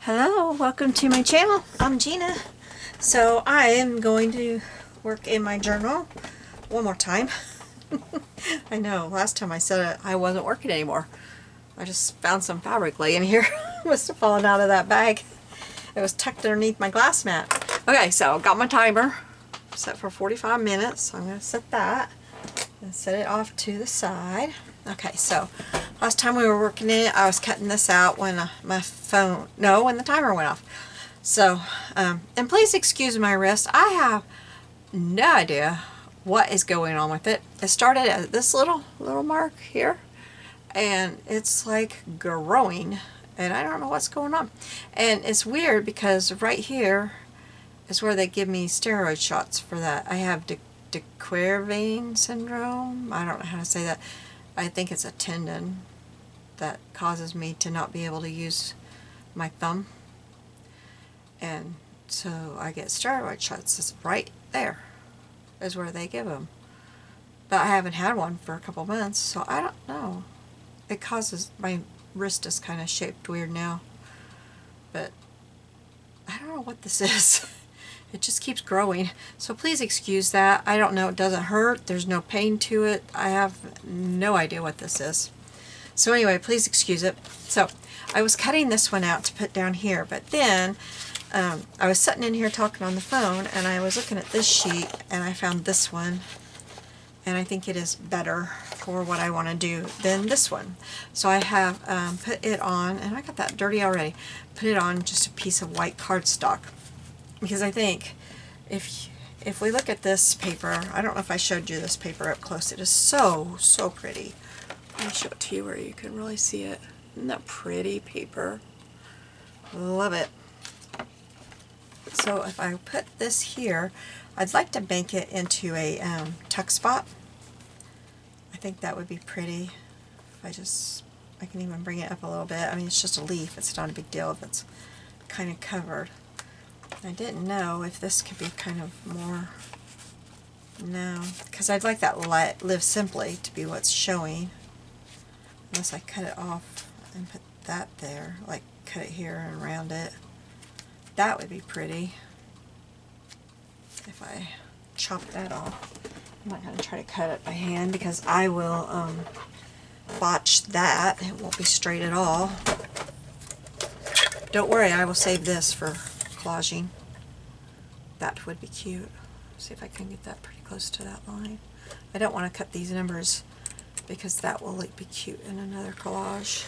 Hello, welcome to my channel. I'm Gina. So I am going to work in my journal one more time. I know, last time I said it, I wasn't working anymore. I just found some fabric laying here. Must have fallen out of that bag. It was tucked underneath my glass mat. Okay, so got my timer set for 45 minutes. So I'm going to set that and set it off to the side. Okay, so last time we were working in it, I was cutting this out when when the timer went off. So, and please excuse my wrist. I have no idea what is going on with it. It started at this little mark here, and it's like growing, and I don't know what's going on. And it's weird because right here is where they give me steroid shots for that. I have de Quervain syndrome. I don't know how to say that. I think it's a tendon that causes me to not be able to use my thumb. And so I get steroid shots. It's right there is where they give them. But I haven't had one for a couple months, so I don't know. It causes, my wrist is kind of shaped weird now. But I don't know what this is. It just keeps growing. So please excuse that. I don't know. It doesn't hurt. There's no pain to it. I have no idea what this is. So anyway, please excuse it. So I was cutting this one out to put down here, but then I was sitting in here talking on the phone, and I was looking at this sheet, and I found this one, and I think it is better for what I want to do than this one. So I have put it on, and I got that dirty already, put it on just a piece of white cardstock. Because I think if we look at this paper, I don't know if I showed you this paper up close. It is so pretty. Let me show it to you where you can really see it. Isn't that pretty paper? Love it. So if I put this here, I'd like to make it into a tuck spot. I think that would be pretty. If I can even bring it up a little bit. I mean, it's just a leaf. It's not a big deal if it's kind of covered. I didn't know if this could be kind of more, no, because I'd like that Live Simply to be what's showing, unless I cut it off and put that there, like cut it here and around it. That would be pretty if I chop that off. I'm not going to try to cut it by hand because I will botch that. It won't be straight at all. Don't worry, I will save this for collaging. That would be cute. See if I can get that pretty close to that line. I don't want to cut these numbers because that will be cute in another collage.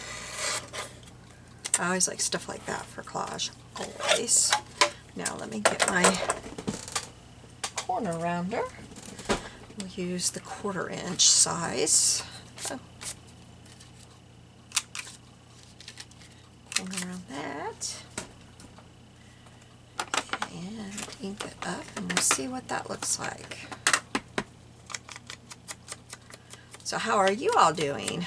I always like stuff like that for collage. Always. Now let me get my corner rounder. We'll use the 1/4 inch size. Oh. Corner around that. And ink it up, and we'll see what that looks like. So how are you all doing?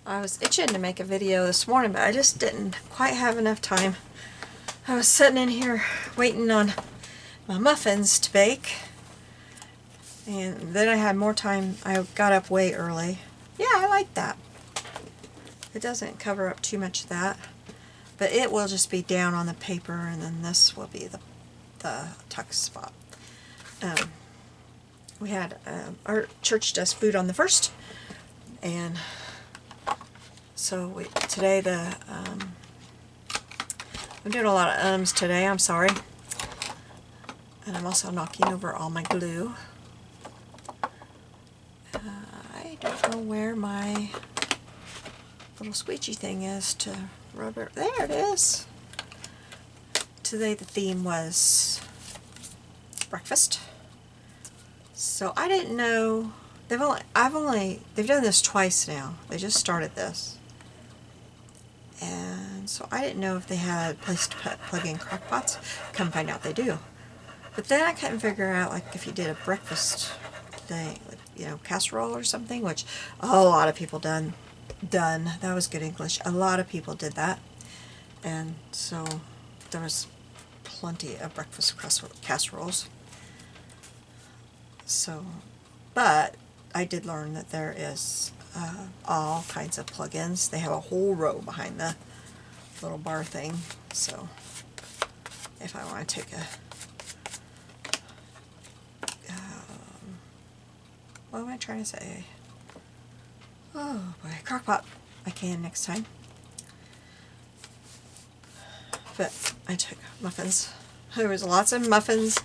I was itching to make a video this morning, but I just didn't quite have enough time. I was sitting in here waiting on my muffins to bake, and then I had more time. I got up way early. Yeah, I like that. It doesn't cover up too much of that. But it will just be down on the paper, and then this will be the tuck spot. We had our church does food on the 1st, and so today I'm doing a lot of ums today. I'm sorry, and I'm also knocking over all my glue. I don't know where my little squeegee thing is to rub it. There it is. Today the theme was breakfast. So I didn't know they've done this twice now. They just started this. And so I didn't know if they had a place to plug in crock pots. Come find out they do. But then I couldn't figure out, like, if you did a breakfast thing, like, you know, casserole or something, which a lot of people done. That was good English. A lot of people did that. And so there was plenty of breakfast casseroles. So, but I did learn that there is all kinds of plugins. They have a whole row behind the little bar thing. So if I want to take a, what am I trying to say? Oh boy, crockpot. I can next time. But I took muffins. There was lots of muffins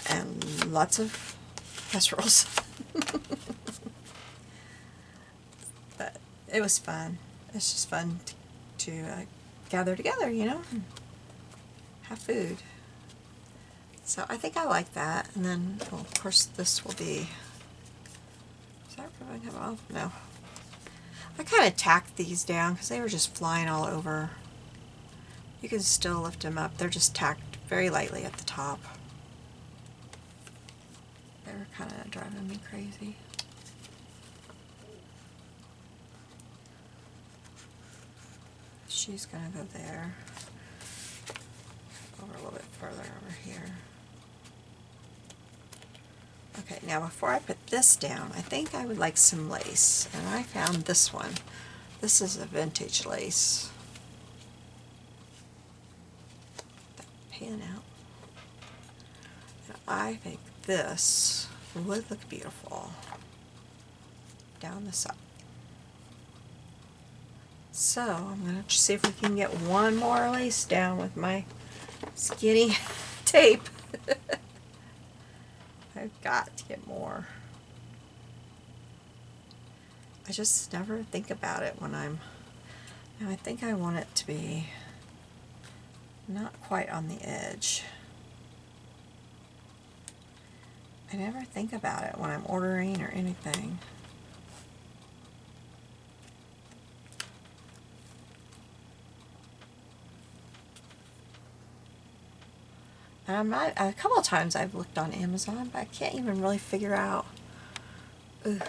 and lots of casseroles. But it was fun. It's just fun to gather together, you know, and have food. So I think I like that. And then, well, of course, this will be. Is that ribbon coming off? No. I kind of tacked these down because they were just flying all over. You can still lift them up. They're just tacked very lightly at the top. They were kind of driving me crazy. She's going to go there. Over a little bit further over here. Okay, now before I put this down, I think I would like some lace. And I found this one. This is a vintage lace. Pan out. And I think this would look beautiful down the side. So I'm going to see if we can get one more lace down with my skinny tape. I've got to get more. I just never think about it when I'm, I think I want it to be not quite on the edge. I never think about it when I'm ordering or anything. And I'm not, a couple of times I've looked on Amazon, but I can't even really figure out. Ugh,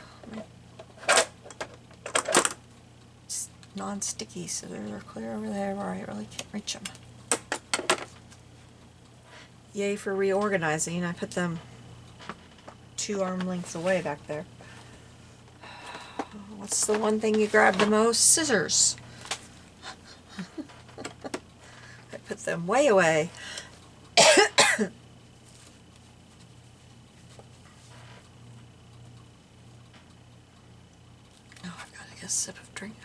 it's non-sticky, so they're clear over there where I really can't reach them. Yay for reorganizing. I put them 2 arm lengths away back there. What's the one thing you grab the most? Scissors. I put them way away. Oh, I've got to get a sip of drink.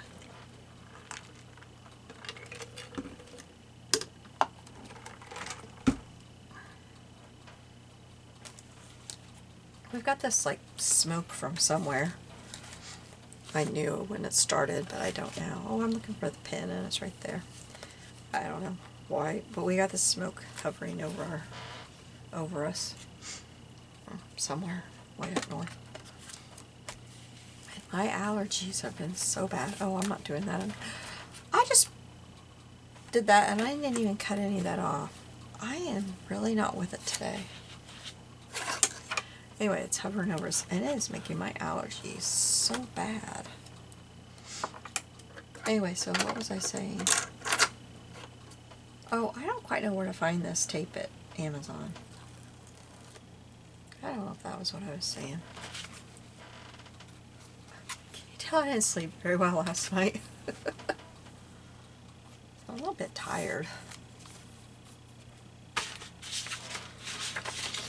We've got this like smoke from somewhere. I knew when it started, but I don't now. Oh, I'm looking for the pin and it's right there. I don't know why, but we got the smoke covering over us from somewhere way up north. And my allergies have been so bad. Oh, I'm not doing that. I just did that and I didn't even cut any of that off. I am really not with it today. Anyway, it's hovering over us, and it is making my allergies so bad. Anyway, so what was I saying? Oh, I don't quite know where to find this tape at Amazon. I don't know if that was what I was saying. Can you tell I didn't sleep very well last night? I'm a little bit tired.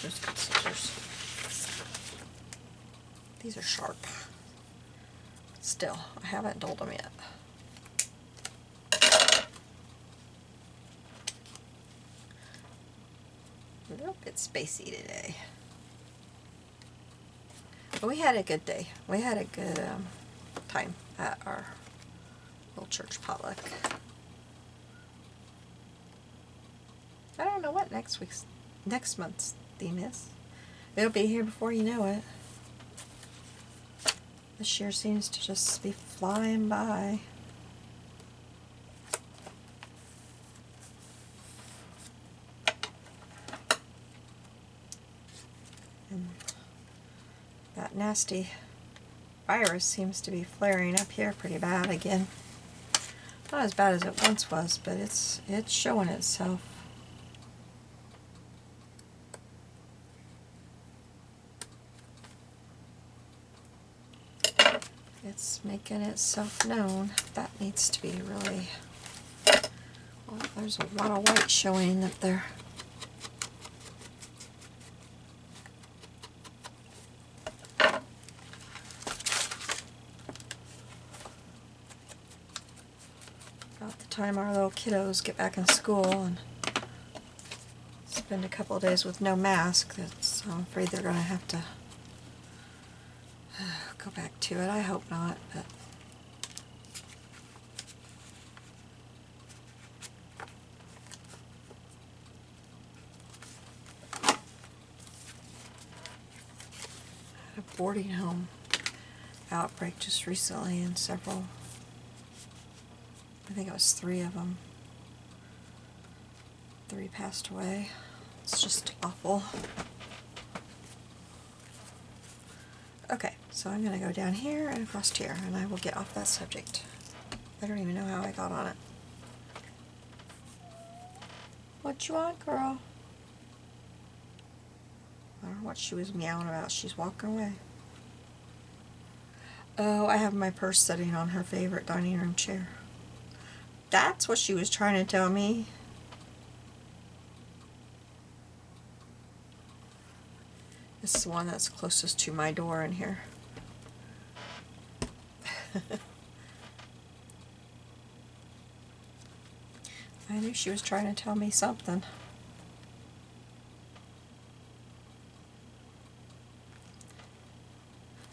There's good scissors. These are sharp. Still, I haven't dulled them yet. A little bit spacey today. But we had a good day. We had a good time at our little church potluck. I don't know what next month's theme is. It'll be here before you know it. This year seems to just be flying by. And that nasty virus seems to be flaring up here pretty bad again. Not as bad as it once was, but it's showing itself. making itself known. That needs to be really... Well, there's a lot of white showing up there. About the time our little kiddos get back in school and spend a couple of days with no mask, I'm afraid they're going to have to go back to it. I hope not, but a boarding home outbreak just recently, and several, I think it was 3 of them. 3 passed away. It's just awful. Okay, so I'm going to go down here and across here, and I will get off that subject. I don't even know how I got on it. What you want, girl? I don't know what she was meowing about. She's walking away. Oh, I have my purse sitting on her favorite dining room chair. That's what she was trying to tell me. This is the one that's closest to my door in here. I knew she was trying to tell me something.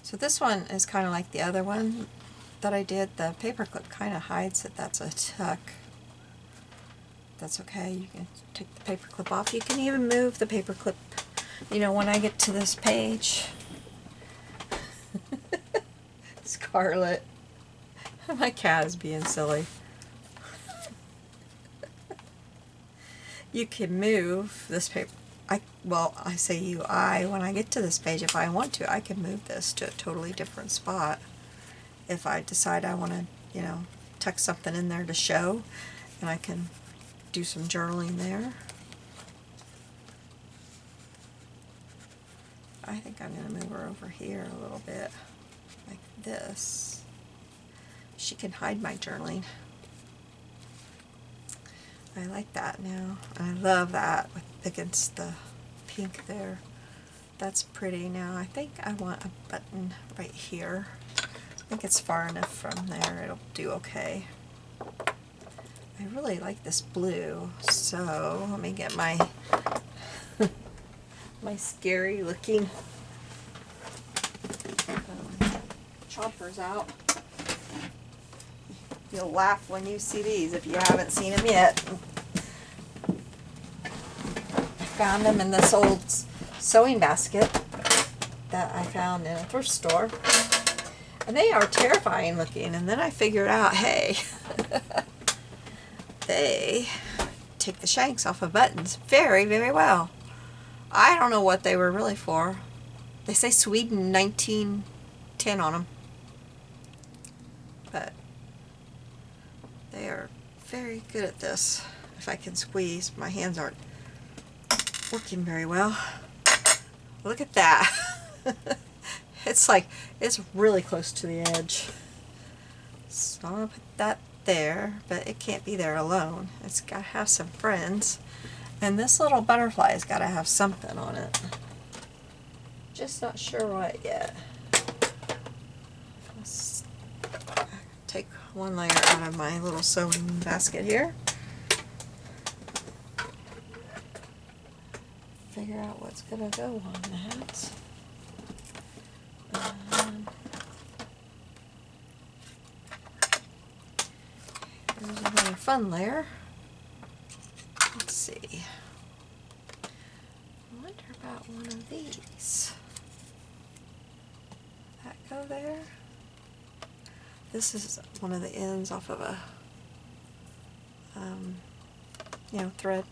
So this one is kind of like the other one that I did. The paperclip kind of hides that that's a tuck. That's okay. You can take the paperclip off. You can even move the paperclip, you know, when I get to this page. Scarlet. My cat is being silly. You can move this paper. I say you, when I get to this page, if I want to, I can move this to a totally different spot. If I decide I want to, you know, tuck something in there to show, and I can do some journaling there. I think I'm going to move her over here a little bit, like this. She can hide my journaling. I like that now. I love that against the pink there. That's pretty. Now I think I want a button right here. I think it's far enough from there. It'll do okay. I really like this blue, so let me get my my scary looking chompers out. You'll laugh when you see these if you haven't seen them yet. I found them in this old sewing basket that I found in a thrift store. And they are terrifying looking. And then I figured out, hey, they take the shanks off of buttons very, very well. I don't know what they were really for. They say Sweden 1910 on them. But they are very good at this. If I can squeeze, my hands aren't working very well. Look at that. It's like, it's really close to the edge. So I'm going to put that there, but it can't be there alone. It's got to have some friends. And this little butterfly's got to have something on it. Just not sure what yet. Let's take one layer out of my little sewing basket here. Figure out what's going to go on that. There's another fun layer. Let's see. I wonder about one of these. That go there? This is one of the ends off of a, thread.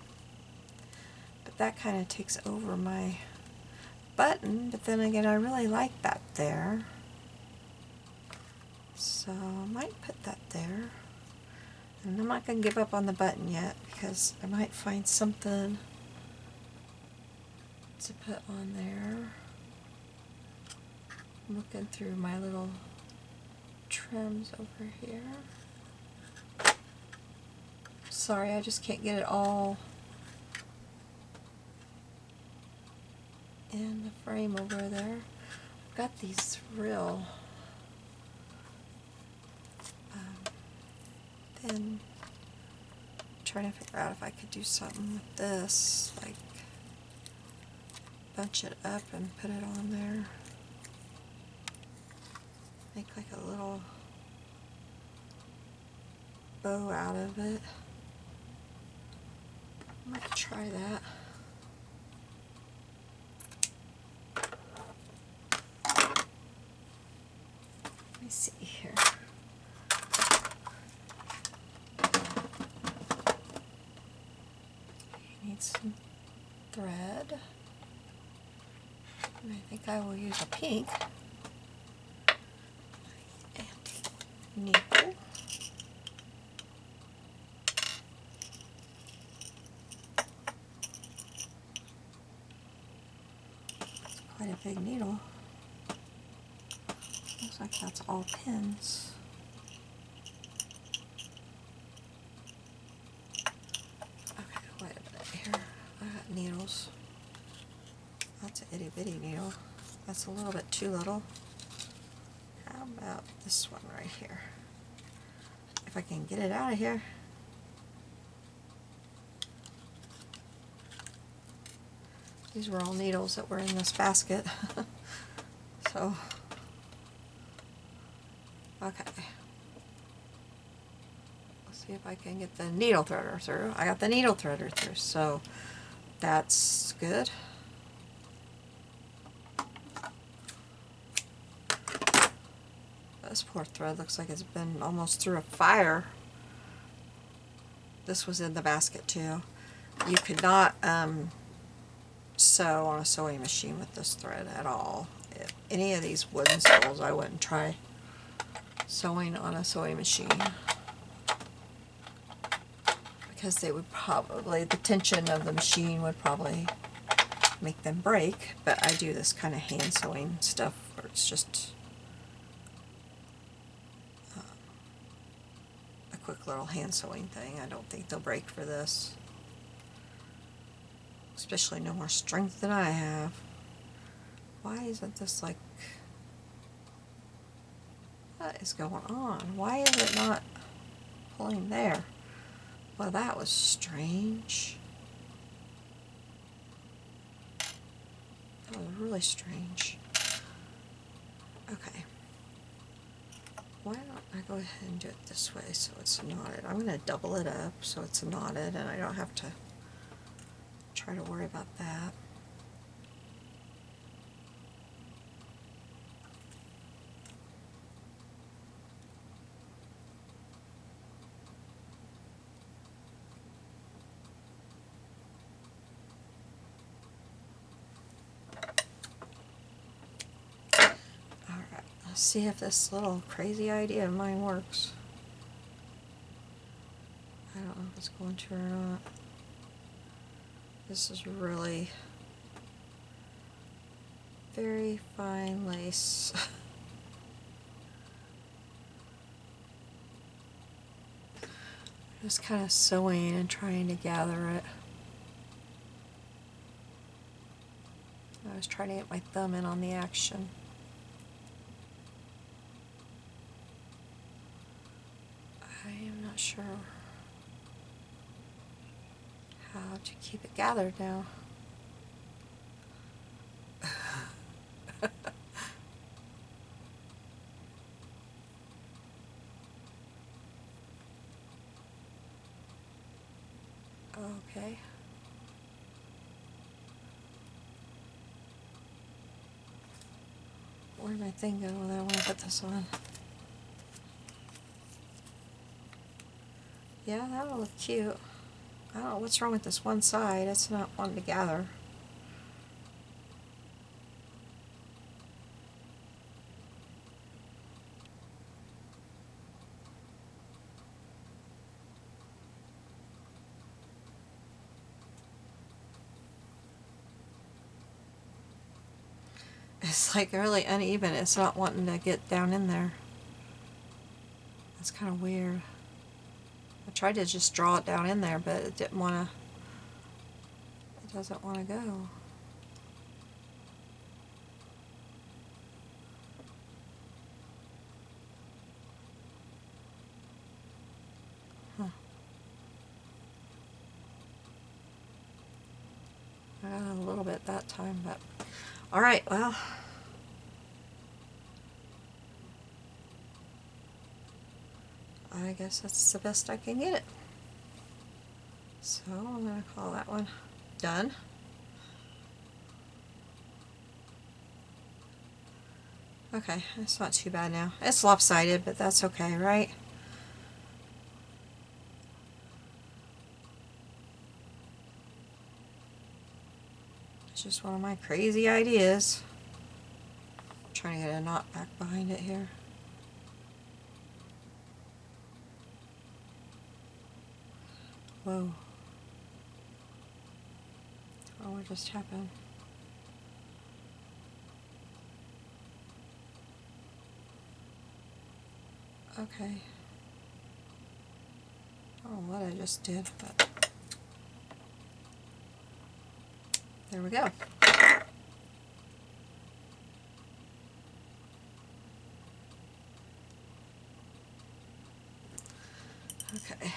But that kind of takes over my button. But then again, I really like that there. So I might put that there. And I'm not going to give up on the button yet because I might find something to put on there. I'm looking through my little trims over here. Sorry, I just can't get it all in the frame over there. I've got these real thin. I'm trying to figure out if I could do something with this, like bunch it up and put it on there. Make like a little bow out of it. I might try that. Let me see here. You need some thread. And I think I will use a pink and needle. It's quite a big needle. Looks like that's all pins. Okay, wait a minute here. I got needles. That's an itty bitty needle. That's a little bit too little. How about this one right here? If I can get it out of here. These were all needles that were in this basket. So, okay. Let's see if I can get the needle threader through. I got the needle threader through, so that's good. This poor thread looks like it's been almost through a fire. This was in the basket too. You could not sew on a sewing machine with this thread at all. Any of these wooden spools, I wouldn't try sewing on a sewing machine, because they would probably, the tension of the machine would probably make them break. But I do this kind of hand sewing stuff where it's just a quick little hand sewing thing. I don't think they'll break for this. Especially no more strength than I have. Why isn't this like... What is going on? Why is it not pulling there? Well, that was strange. That was really strange. Okay. Why don't I go ahead and do it this way so it's knotted? I'm going to double it up so it's knotted and I don't have to try to worry about that. Alright, let's see if this little crazy idea of mine works. I don't know if it's going to or not. This is really very fine lace. Just kind of sewing and trying to gather it. I was trying to get my thumb in on the action. I am not sure how to keep it gathered now. Okay. Where'd my thing go when I want to put this on? Yeah, that'll look cute. I don't know what's wrong with this one side. It's not wanting to gather. It's like really uneven. It's not wanting to get down in there. That's kind of weird. I tried to just draw it down in there, but it didn't want to. It doesn't want to go. Huh. I got a little bit that time, but all right. Well. I guess that's the best I can get it. So I'm going to call that one done. Okay, it's not too bad now. It's lopsided, but that's okay, right? It's just one of my crazy ideas. I'm trying to get a knot back behind it here. Whoa. Oh, what just happened? Okay. I don't know what I just did, but there we go. Okay.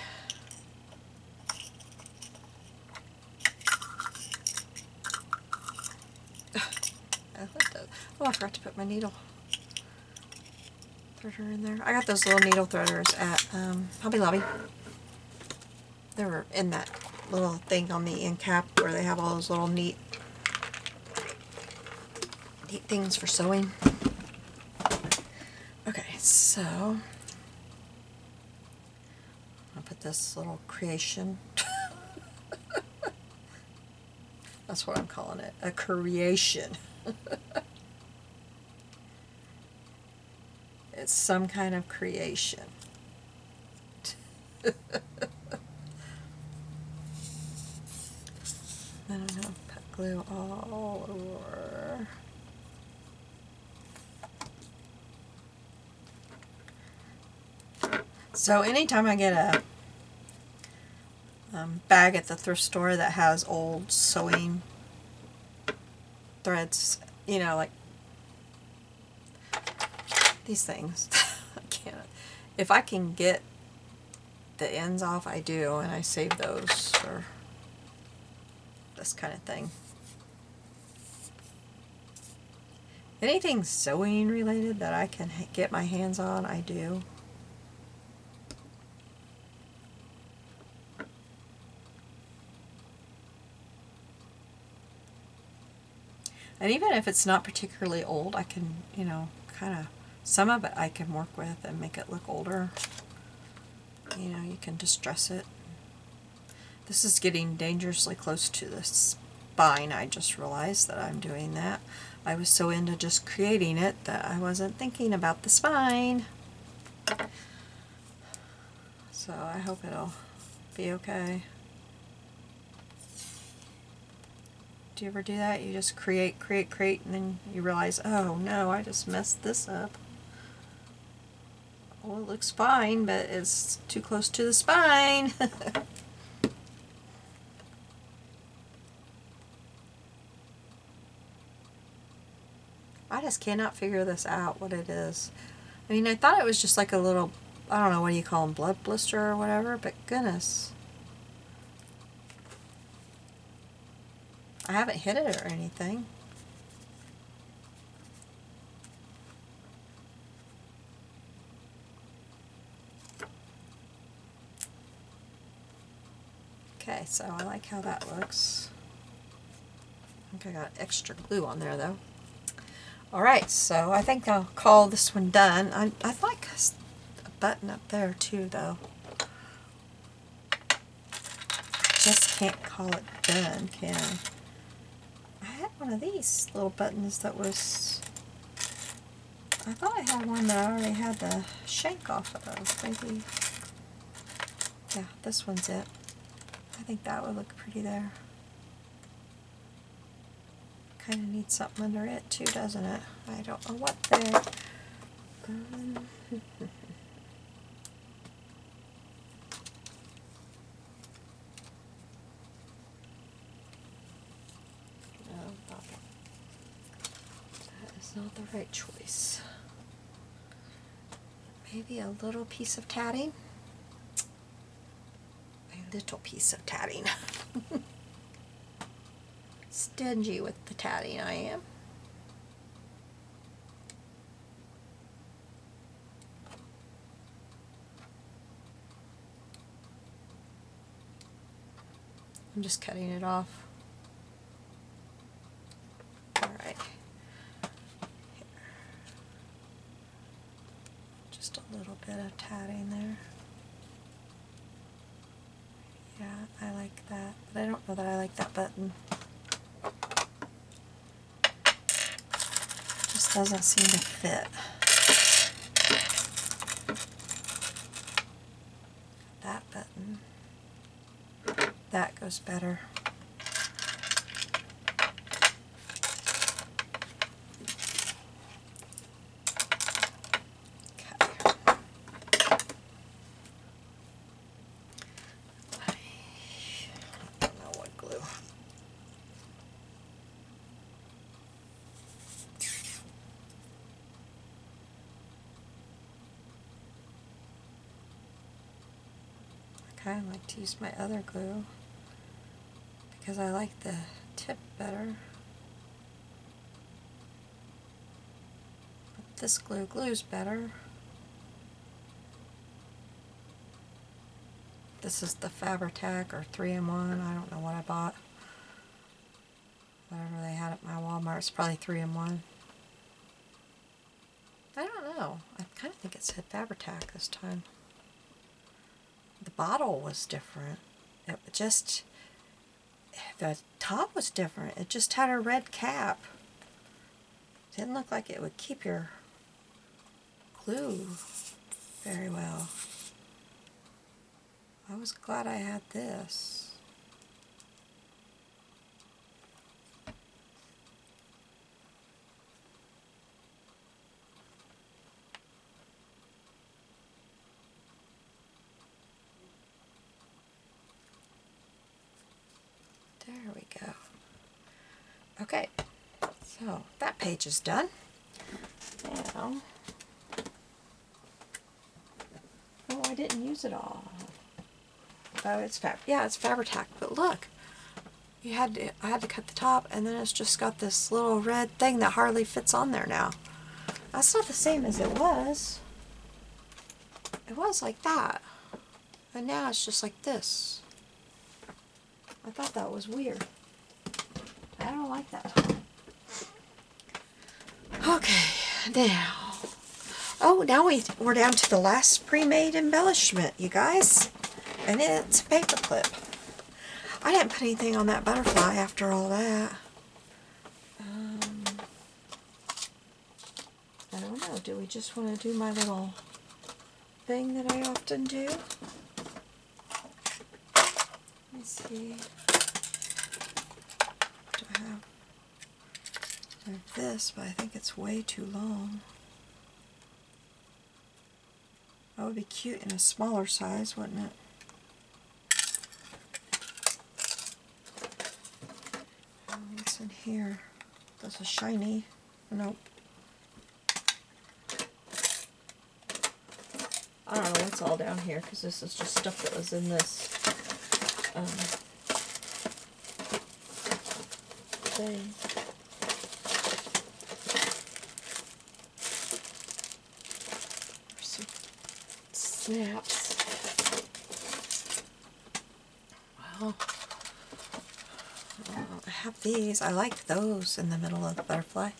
Oh, I forgot to put my needle threader in there. I got those little needle threaders at Hobby Lobby. They were in that little thing on the end cap where they have all those little neat things for sewing. Okay, so I'll put this little creation. That's what I'm calling it, a creation. It's some kind of creation. I don't know, put glue all over. So anytime I get a bag at the thrift store that has old sewing threads, you know, like these things, I can't. If I can get the ends off, I do, and I save those for this kind of thing. Anything sewing related that I can get my hands on, I do. And even if it's not particularly old, I can, you know, kind of, some of it I can work with and make it look older. You know, you can distress it. This is getting dangerously close to the spine. I just realized that I'm doing that. I was so into just creating it that I wasn't thinking about the spine. So I hope it'll be okay. Do you ever do that? You just create, and then you realize, oh no, I just messed this up. Well, it looks fine, but it's too close to the spine. I just cannot figure this out, what it is. I mean, I thought it was just like a little, I don't know, what do you call them, blood blister or whatever, but goodness. I haven't hit it or anything. Okay, so I like how that looks. I think I got extra glue on there though. Alright, so I think I'll call this one done. I'd like a button up there too though. Just can't call it done, can I? I had one of these little buttons that was, I thought I had one that I already had the shank off of. Maybe, yeah, this one's it. I think that would look pretty there. Kind of needs something under it too, doesn't it? I don't know what there. not the right choice. Maybe a little piece of tatting. A little piece of tatting. Stingy with the tatting I am. I'm just cutting it off. Alright. Just a little bit of tatting there. Yeah, I like that, but I don't know that I like that button. It just doesn't seem to fit. That button. That goes better. I kind of like to use my other glue because I like the tip better. But this glue glues better. This is the Fabri-Tac or 3-in-1. I don't know what I bought. Whatever they had at my Walmart. It's probably 3-in-1. I don't know. I kind of think it said Fabri-Tac this time. The bottle was different. It just, the top was different. It just had a red cap. Didn't look like it would keep your glue very well. I was glad I had this. There we go. Okay, so that page is done. Now, oh, I didn't use it all. Oh, it's it's Fabri-Tac, but look, I had to cut the top, and then it's just got this little red thing that hardly fits on there now. That's not the same as it was. It was like that, and now it's just like this. I thought that was weird. I don't like that. Okay, now. Oh, now we're down to the last pre-made embellishment, you guys. And it's a paper clip. I didn't put anything on that butterfly after all that. I don't know. Do we just want to do my little thing that I often do? Let me see. Do I have this, but I think it's way too long. That would be cute in a smaller size, wouldn't it? What's in here? This is shiny. Nope. I don't know what's all down here because this is just stuff that was in this thing. There's some snaps. Well, I have these. I like those in the middle of the butterfly.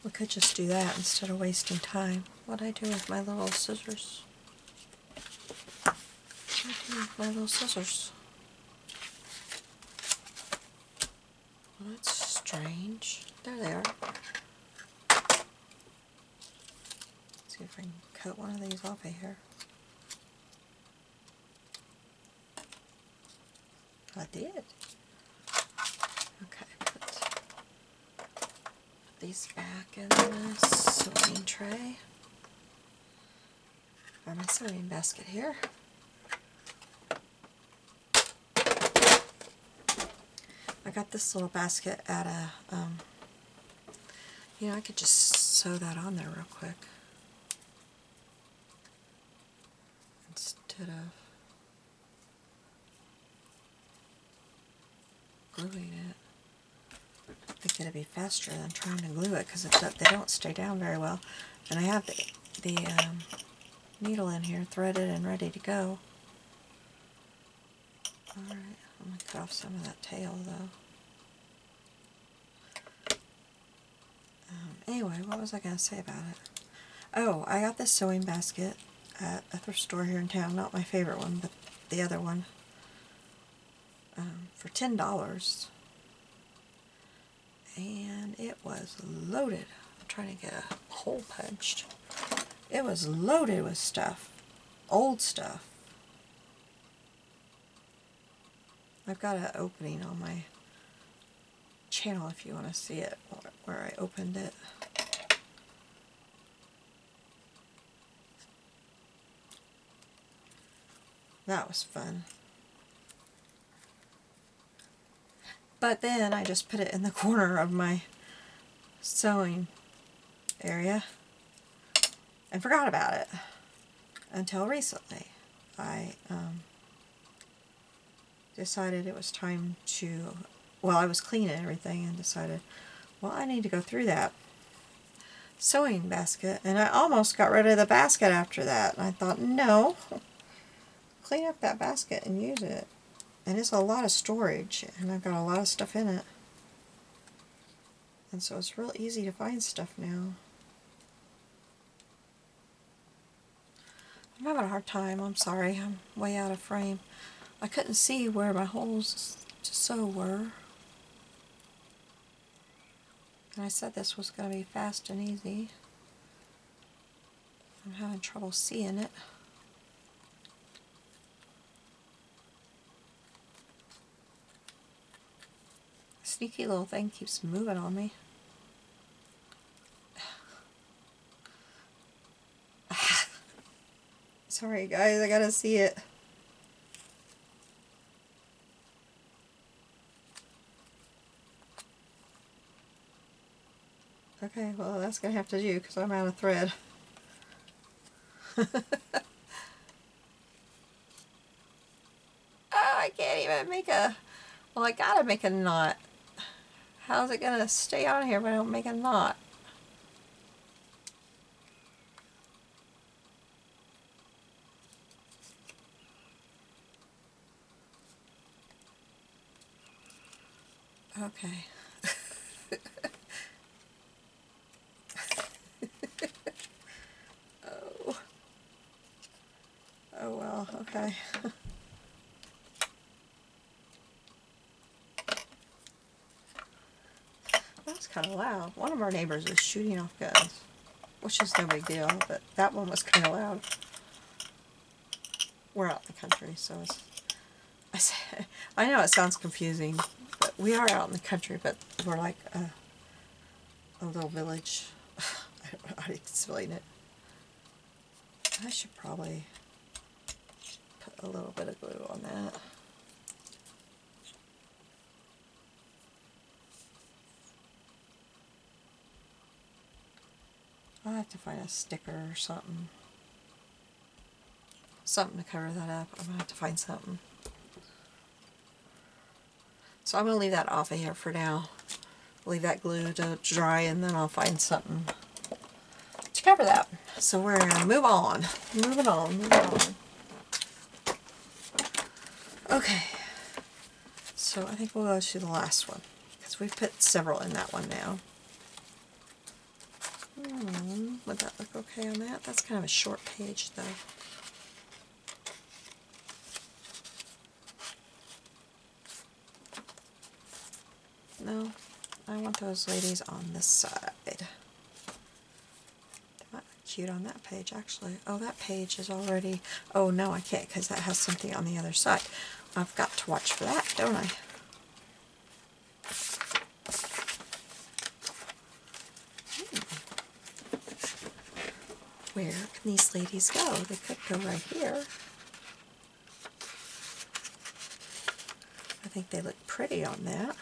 We could just do that instead of wasting time. What I do with my little scissors? What I do with my little scissors? Well, that's strange. There they are. Let's see if I can cut one of these off of here. I did. Okay, put these back in this sewing tray. Or my sewing basket here. I got this little basket at a You know, I could just sew that on there real quick instead of gluing it. I think it'd be faster than trying to glue it because they don't stay down very well. And I have the needle in here threaded and ready to go. Alright, I'm going to cut off some of that tail though. Anyway, what was I going to say about it? Oh, I got this sewing basket at a thrift store here in town. Not my favorite one, but the other one. For $10. And it was loaded. I'm trying to get a hole punched. It was loaded with stuff. Old stuff. I've got an opening on my channel if you want to see it, where I opened it. That was fun. But then I just put it in the corner of my sewing area and forgot about it until recently. I decided it was time to, well, I was cleaning everything and decided, well, I need to go through that sewing basket, and I almost got rid of the basket after that. And I thought, no, clean up that basket and use it. And it's a lot of storage, and I've got a lot of stuff in it. And so it's real easy to find stuff now. I'm having a hard time, I'm sorry, I'm way out of frame. I couldn't see where my holes to sew were. And I said this was going to be fast and easy. I'm having trouble seeing it. Sneaky little thing keeps moving on me. Sorry guys, I gotta see it. Okay, well that's gonna have to do because I'm out of thread. Oh, I can't even make a, well I gotta make a knot. How's it gonna stay on here if I don't make a knot? Okay. Oh. Oh well, okay. That's kind of loud. One of our neighbors is shooting off guns, which is no big deal, but that one was kind of loud. We're out in the country, so it's, I know it sounds confusing, but we are out in the country, but we're like a little village. I don't know how to explain it. I should probably put a little bit of glue on that. I'll have to find a sticker or something. Something to cover that up. I'm going to have to find something. So I'm going to leave that off of here for now. Leave that glue to dry, and then I'll find something to cover that. So we're going to move on. Moving on. Okay. So I think we'll go to the last one, because we've put several in that one now. Would that look okay on that? That's kind of a short page though. No, I want those ladies on this side. They might look cute on that page actually. Oh, that page is already, oh no I can't because that has something on the other side. I've got to watch for that, don't I? Where can these ladies go? They could go right here. I think they look pretty on that.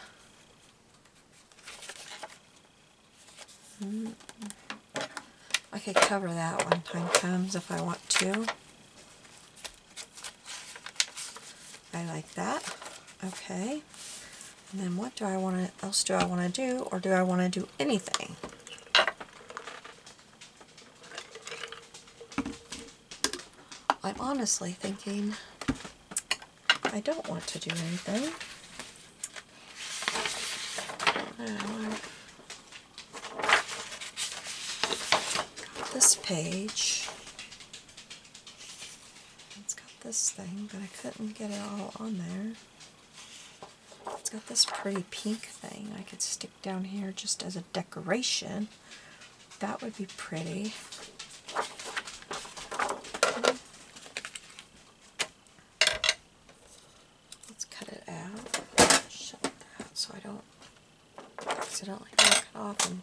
I could cover that when time comes if I want to. I like that. Okay. And then what do I want to, else do I want to do, or do I want to do anything? I'm honestly thinking I don't want to do anything. This page, it's got this thing, but I couldn't get it all on there. It's got this pretty pink thing I could stick down here just as a decoration. That would be pretty. Let's cut it out. Shut that so I don't accidentally knock it off. And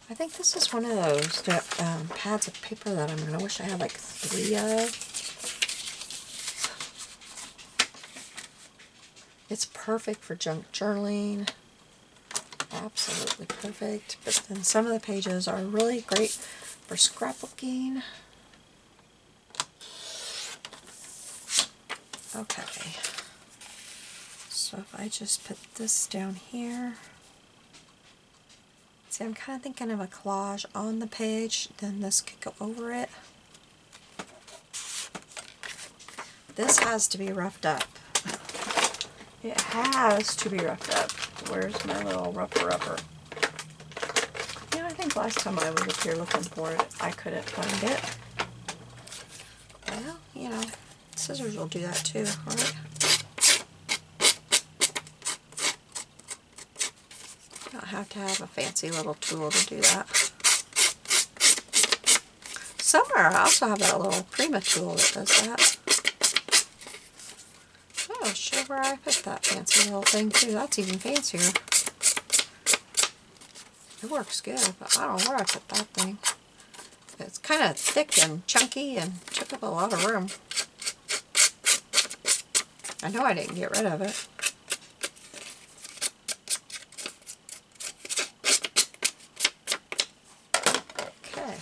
I think this is one of those pads of paper that I'm going to wish I had like 3 of. It's perfect for junk journaling. Absolutely perfect. But then some of the pages are really great for scrapbooking. Okay. So if I just put this down here. See, I'm kind of thinking of a collage on the page, then this could go over it. This has to be roughed up. It has to be roughed up. Where's my little rubber? Yeah, I think last time I was up here looking for it, I couldn't find it. Well, you know, scissors will do that too, right? You don't have to have a fancy little tool to do that. Somewhere I also have that little Prima tool that does that. Oh, sure where I put that fancy little thing too. That's even fancier. It works good, but I don't know where I put that thing. It's kind of thick and chunky and took up a lot of room. I know I didn't get rid of it. Okay.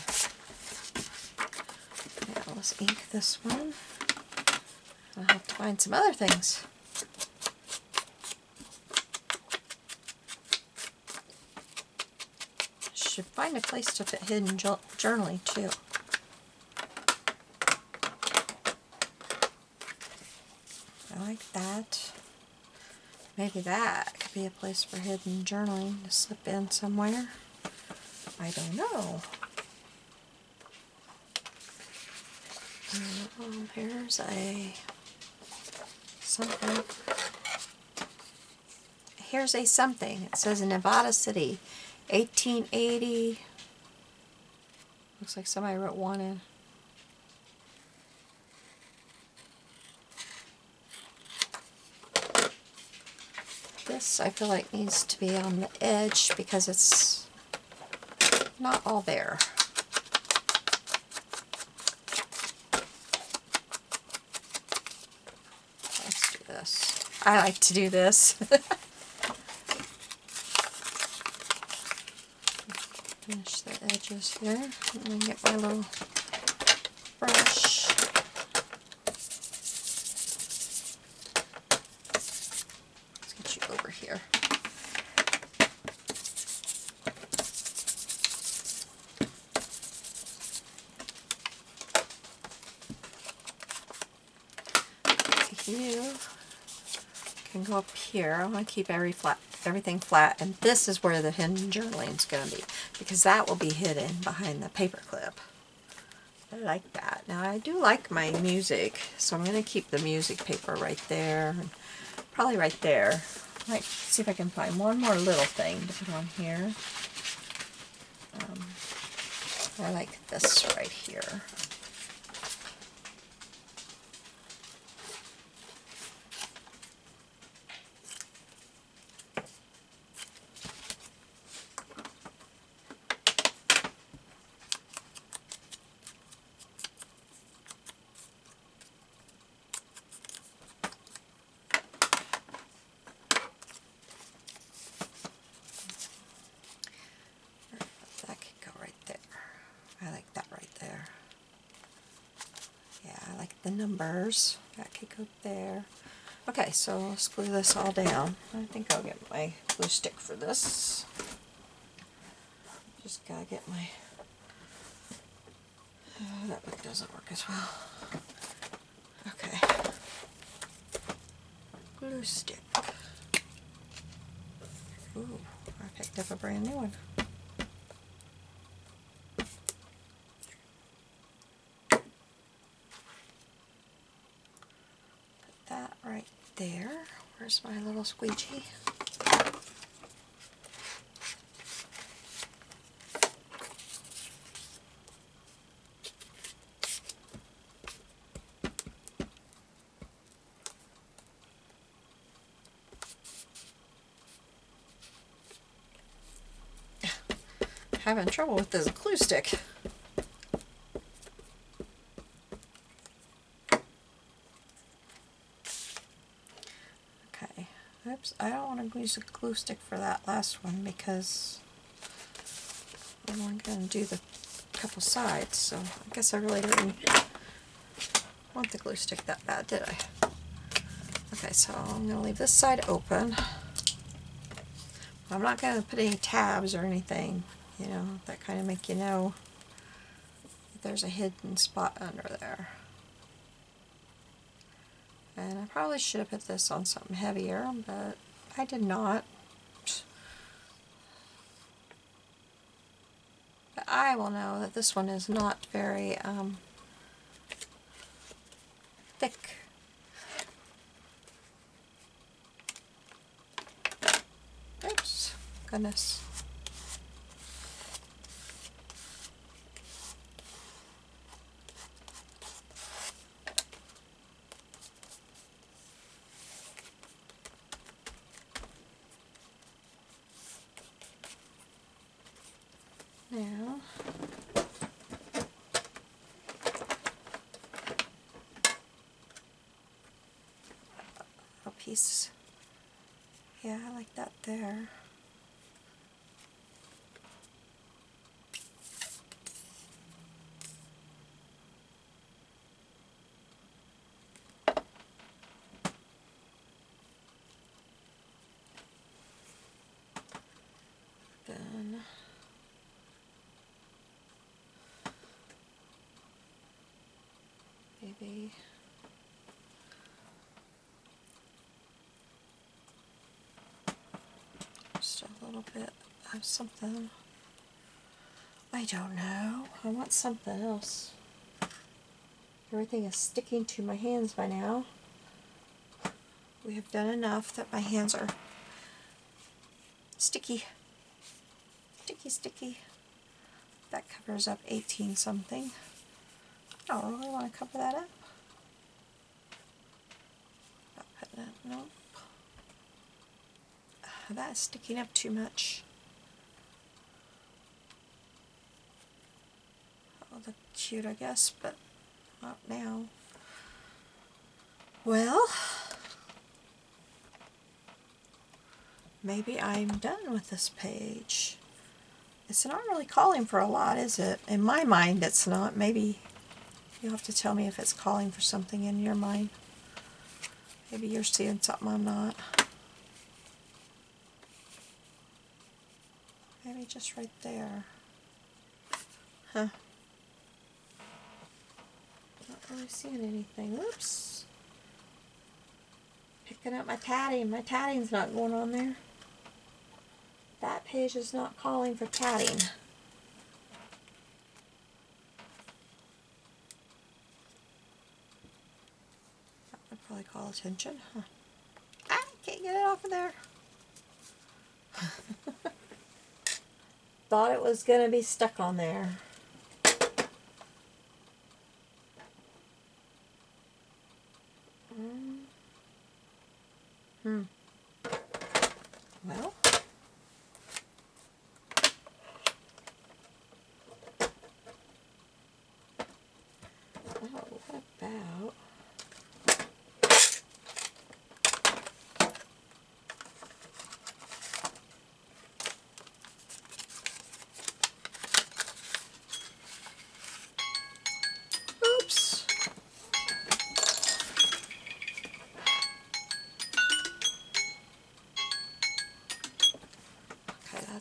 Now let's ink this one. I'll have to find some other things. Should find a place to fit hidden journaling too. I like that. Maybe that could be a place for hidden journaling to slip in somewhere. I don't know. Here's a something. Here's a something. It says in Nevada City, 1880. Looks like somebody wrote one in. This I feel like needs to be on the edge because it's not all there. Let's do this. I like to do this. Finish the edges here, and then get my little brush. Let's get you over here. You can go up here. I want to keep everything flat, and this is where the hidden journaling is going to be, because that will be hidden behind the paper clip. I like that. Now I do like my music, so I'm going to keep the music paper right there, and probably right there. I might see if I can find one more little thing to put on here. I like this right here. the numbers. That could go there. Okay, so let's glue this all down. I think I'll get my glue stick for this. Just gotta get my... that one doesn't work as well. Okay. Glue stick. Ooh, I picked up a brand new one. Put that right there. Where's my little squeegee? Having trouble with this glue stick. Okay, oops, I don't want to use a glue stick for that last one because I'm only going to do the couple sides, so I guess I really didn't want the glue stick that bad, did I? Okay, so I'm going to leave this side open. I'm not going to put any tabs or anything, you know, that kind of make you know that there's a hidden spot under there. And I probably should have put this on something heavier, but I did not. But I will know that this one is not very thick. Oops, goodness. Now, a piece, yeah, I like that there. Then maybe just a little bit of something. I don't know. I want something else. Everything is sticking to my hands by now. We have done enough that my hands are sticky. Sticky, sticky. That covers up 18 something. I don't really want to cover that up. Not putting it, nope. That is sticking up too much. That'll look cute, I guess, but not now. Well, maybe I'm done with this page. It's not really calling for a lot, is it? In my mind, it's not. Maybe you'll have to tell me if it's calling for something in your mind. Maybe you're seeing something I'm not. Maybe just right there. Huh. Not really seeing anything. Oops. Picking up my tatting. My tatting's not going on there. That page is not calling for tatting. That would probably call attention. Huh. I can't get it off of there. Thought it was going to be stuck on there. Well. Oh, what about... Oops.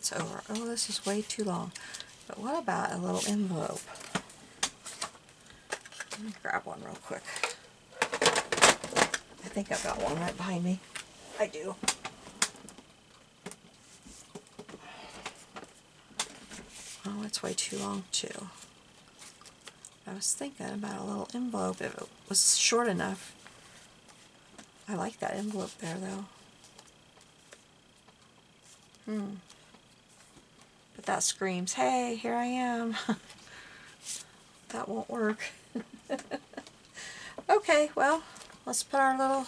that's over. Oh, this is way too long. But what about a little envelope? Let me grab one real quick. I think I've got one right behind me. I do. Oh, it's way too long too. I was thinking about a little envelope if it was short enough. I like that envelope there though. But that screams, hey, here I am. That won't work. Okay, well, let's put our little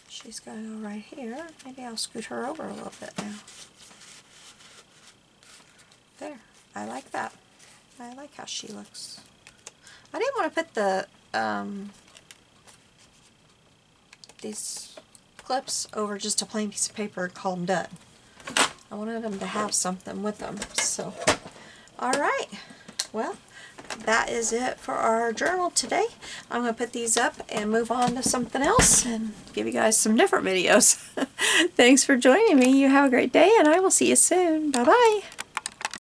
she's going to go right here. Maybe I'll scoot her over a little bit now. There. I like that. I like how she looks. I didn't want to put the these clips over just a plain piece of paper and call them done. I wanted them to have something with them. So, alright. Well, that is it for our journal today. I'm going to put these up and move on to something else and give you guys some different videos. Thanks for joining me. You have a great day and I will see you soon. Bye-bye.